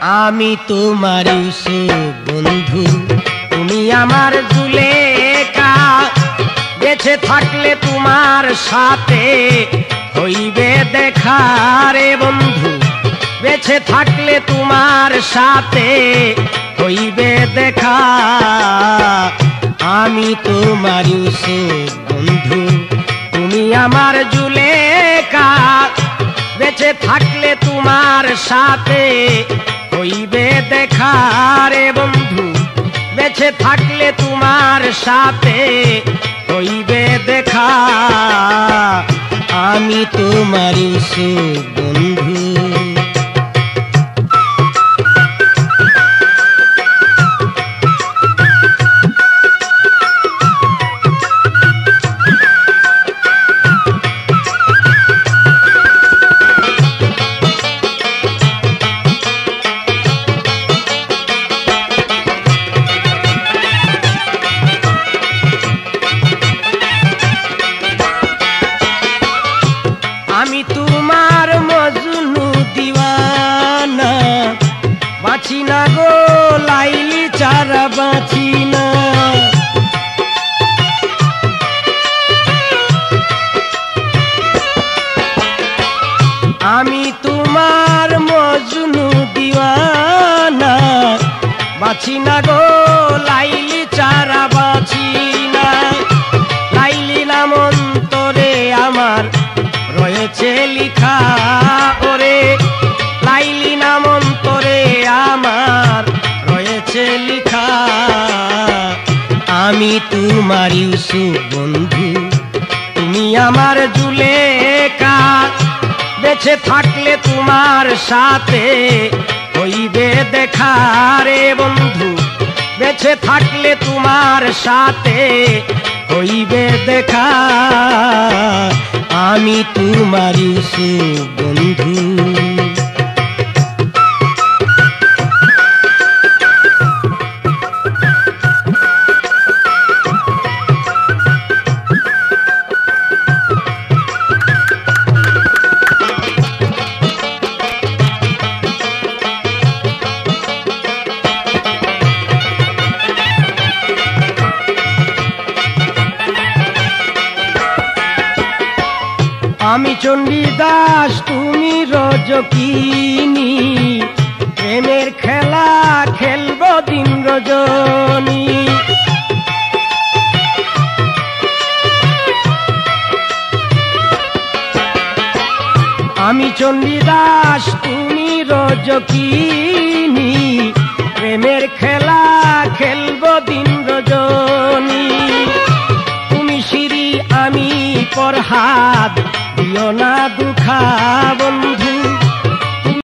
আমি তোমার ইউসুফ বন্ধু, তুমি আমার জুলেখা। বেঁচে থাকলে তোমার সাথে হইবে দেখা রে বন্ধু, বেঁচে থাকলে তোমার সাথে হইবে দেখা। আমি তোমার ইউসুফ বন্ধু, তুমি আমার জুলেখা। বেঁচে থাকলে তোমার সাথে হইবে দেখা রে বন্ধু, বেঁচে থাকলে তোমার সাথে হইবে দেখা। আমি তোমার ইউসুফ বন্ধু। আমি তোমার মজনু দিওয়ানা, বাঁচি না গো লাইলি ছাড়া বাঁচি না। আমি তোমার মজনু দিওয়ানা, বাঁচি না গো লাইলি ছাড়া বাঁচি না। লাইলি নাম অন্তরে আমার রয়েছে লিখা ওরে, লাইলি নাম অন্তরে আমার রয়েছে লিখা। আমি তোমার ইউসুফ বন্ধু, তুমি আমার জুলেখা। বেঁচে থাকলে তোমার সাথে হইবে দেখা রে বন্ধু, বেঁচে থাকলে তোমার সাথে হইবে দেখা। আমি তোমার ইউসুফ বন্ধু। আমি চণ্ডীদাস, তুমি রজকিনী। প্রেমের খেলা খেলব দিন রজনী। আমি চণ্ডীদাস, তুমি রজকিনী। প্রেমের খেলা খেলব দিন রজনী। তুমি শিরি আমি পরহাদ, দিও না দুখা বন্ধু।